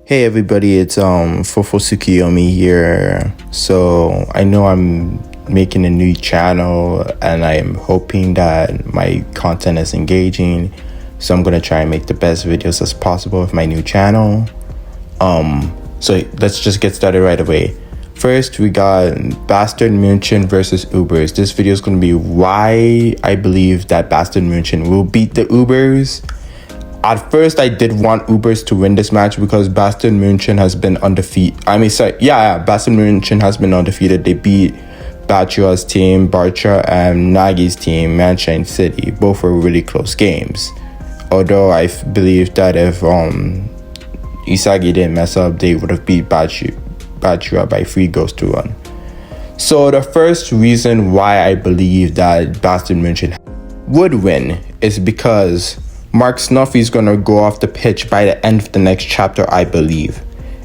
Hey everybody, it's Fofo Tsukiyomi here. So I know I'm making a new channel and I'm hoping that my content is engaging. So I'm gonna try and make the best videos as possible with my new channel. So let's just get started right away. First, we got Bastard Munchen versus Ubers. This video is gonna be why I believe that Bastard Munchen will beat the Ubers. At first, I did want Ubers to win this match because Bastard Munchen has been undefeated. Bastard Munchen has been undefeated. They beat Bachua's team, Barcha, and Nagi's team, Munchen City. Both were really close games. Although I believe that if Isagi didn't mess up, they would have beat Bachua by 3 goals to 1. So the first reason why I believe that Bastard Munchen would win is because Mark Snuffy is going to go off the pitch by the end of the next chapter, I believe.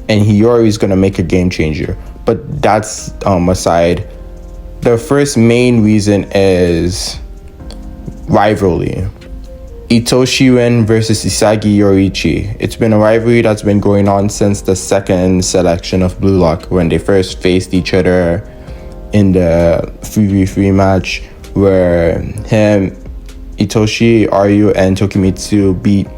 And Hiyori is going to make a game changer. But that's aside. The first main reason is rivalry. Itoshi Ren versus Isagi Yoriichi. It's been a rivalry that's been going on since the second selection of Bluelock, when they first faced each other in the 3v3 match, where Itoshi, Ryu, and Tokimitsu beat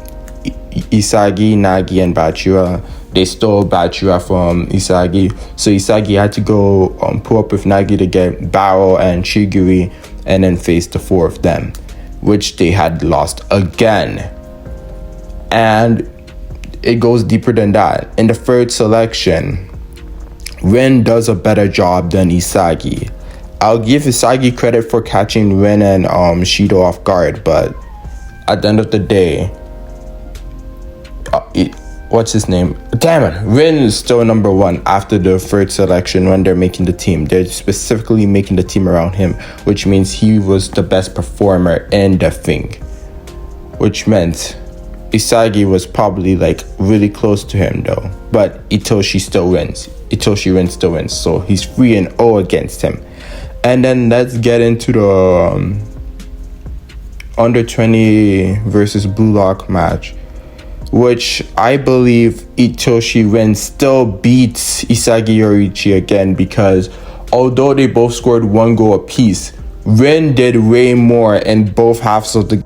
Isagi, Nagi, and Bachua. They stole Bachua from Isagi, so Isagi had to go pull up with Nagi to get barou and Shiguri, and then face the 4 of them, which they had lost again. And it goes deeper than that. In the third selection, Ren does a better job than Isagi. I'll give Isagi credit for catching Ren and Shido off guard, but at the end of the day, what's his name? Damn it, Ren is still number 1 after the third selection when they're making the team. They're specifically making the team around him, which means he was the best performer in the thing. Which meant Isagi was probably like really close to him though. But Itoshi still wins. Itoshi Ren still wins, so he's 3-0 against him. And then let's get into the under 20 versus Bluelock match, which I believe Itoshi Ren still beats Isagi Yoriichi again, because although they both scored 1 goal apiece, Ren did way more in both halves of the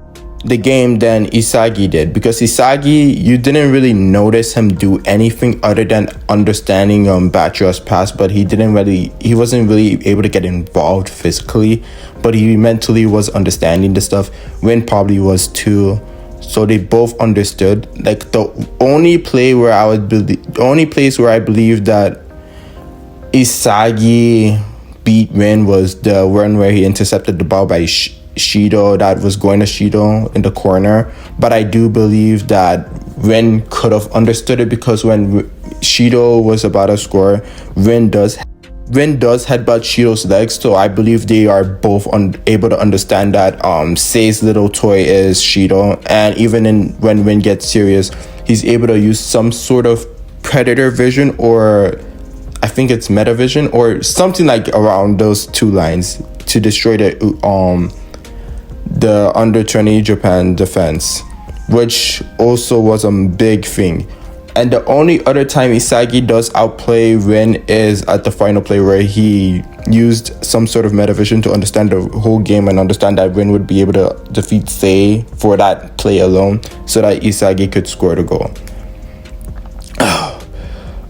game than Isagi did, because Isagi, you didn't really notice him do anything other than understanding Bachua's pass, but he wasn't really able to get involved physically, but he mentally was understanding the stuff. Ren probably was too, so they both understood. Like the only place where I believe that Isagi beat Ren was the one where he intercepted the ball by Shido that was going to Shido in the corner. But I do believe that Ren could have understood it, because when Shido was about to score, Ren does headbutt Shido's legs, so I believe they are both able to understand that Sei's little toy is Shido, and even when Ren gets serious, he's able to use some sort of predator vision, or I think it's meta vision, or something like around those 2 lines to destroy the under 20 Japan defense, which also was a big thing. And the only other time Isagi does outplay Ren is at the final play, where he used some sort of metavision to understand the whole game and understand that Ren would be able to defeat Sei for that play alone, so that Isagi could score the goal.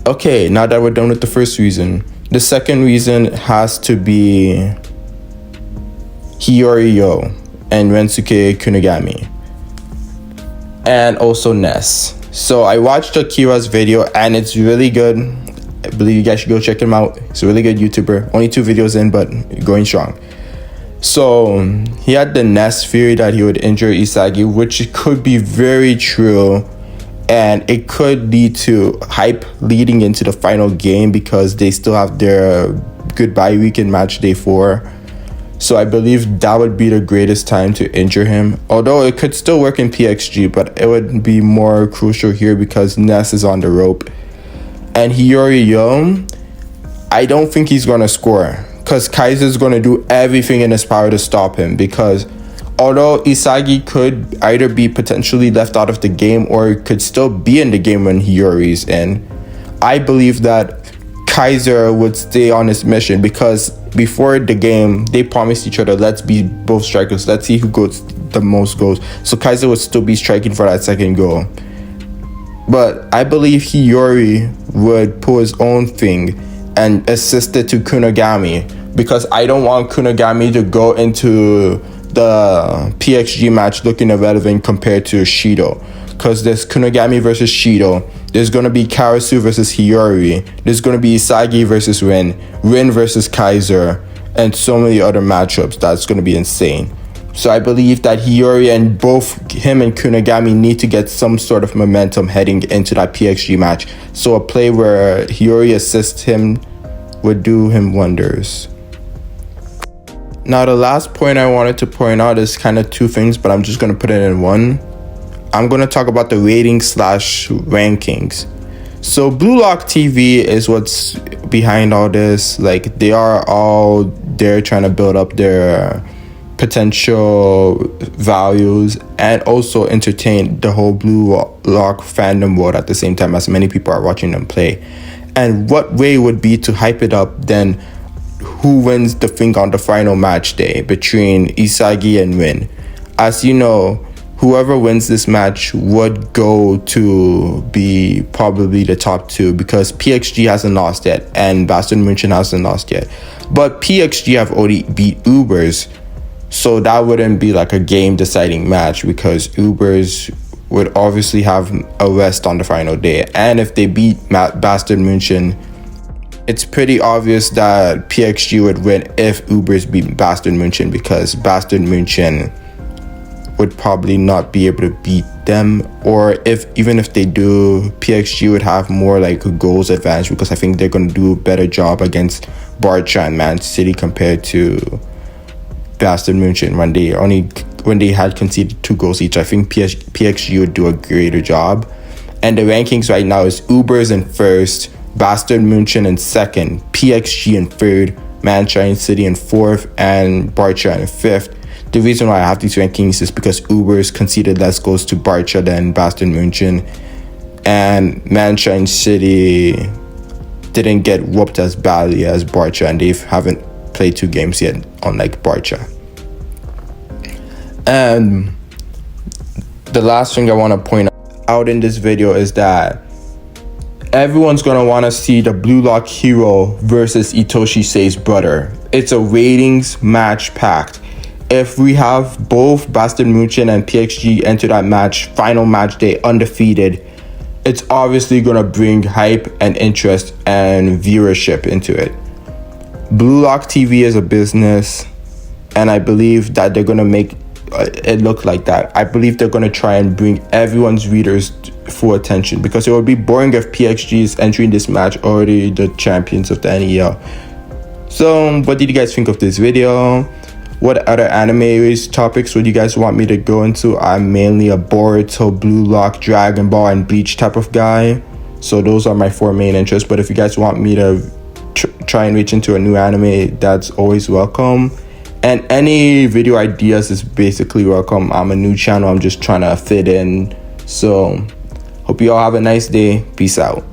Okay, now that we're done with the first reason, the second reason has to be Hiyori Yo and Rensuke Kunigami, and also Ness. So I watched Akira's video and it's really good. I believe you guys should go check him out. He's a really good YouTuber. Only 2 videos in, but going strong. So he had the Ness theory that he would injure Isagi, which could be very true, and it could lead to hype leading into the final game, because they still have their goodbye weekend match day 4. So I believe that would be the greatest time to injure him. Although it could still work in PXG, but it would be more crucial here because Ness is on the rope. And Hiyori Yo, I don't think he's going to score, because Kaiser's going to do everything in his power to stop him, because although Isagi could either be potentially left out of the game or could still be in the game when Hiyori's in, I believe that Kaiser would stay on his mission, because before the game they promised each other, let's be both strikers, let's see who goes the most goals. So Kaiser would still be striking for that second goal. But I believe Hiyori would pull his own thing and assist it to Kunigami, because I don't want Kunigami to go into the PXG match looking irrelevant compared to Shido. Because there's Kunigami versus Shido, there's going to be Karasu versus Hiyori, there's going to be Isagi versus Rin versus Kaiser, and so many other matchups that's going to be insane. So I believe that Hiyori and both him and Kunigami need to get some sort of momentum heading into that PXG match. So a play where Hiyori assists him would do him wonders. Now the last point I wanted to point out is kind of two things, but I'm just going to put it in one. I'm going to talk about the ratings / rankings. So Bluelock TV is what's behind all this. Like, they are all there trying to build up their potential values and also entertain the whole Bluelock fandom world at the same time as many people are watching them play. And what way would be to hype it up than who wins the thing on the final match day between Isagi and Rin? As you know, whoever wins this match would go to be probably the top two, because PXG hasn't lost yet and Bastard Munchen hasn't lost yet. But PXG have already beat Ubers, so that wouldn't be like a game deciding match, because Ubers would obviously have a rest on the final day. And if they beat Bastard Munchen, it's pretty obvious that PXG would win if Ubers beat Bastard Munchen, because Bastard Munchen would probably not be able to beat them, or even if they do, PXG would have more like a goals advantage, because I think they're going to do a better job against Barca and Man City compared to Bastard Munchen when they had conceded 2 goals each. I think PXG would do a greater job. And the rankings right now is Ubers in first, Bastard Munchen in second, PXG in third, Manchester City in fourth, and Barca in fifth. The reason why I have these rankings is because Ubers conceded less goals to Barca than Bastard Munchen, and Manchester City didn't get whooped as badly as Barca, and they haven't played 2 games yet, unlike Barca. And the last thing I want to point out in this video is that everyone's going to want to see the Bluelock hero versus Itoshi Sei's brother. It's a ratings match packed. If we have both Bastard Munchen and PXG enter that match, final match day, undefeated, it's obviously going to bring hype and interest and viewership into it. Bluelock TV is a business, and I believe that they're going to make it look like that. I believe they're going to try and bring everyone's readers full attention, because it would be boring if PXG is entering this match already the champions of the NEL. So what did you guys think of this video? What other anime topics would you guys want me to go into? I'm mainly a Boruto, Bluelock, Dragon Ball, and Bleach type of guy. So those are my 4 main interests. But if you guys want me to try and reach into a new anime, that's always welcome. And any video ideas is basically welcome. I'm a new channel. I'm just trying to fit in. So hope you all have a nice day. Peace out.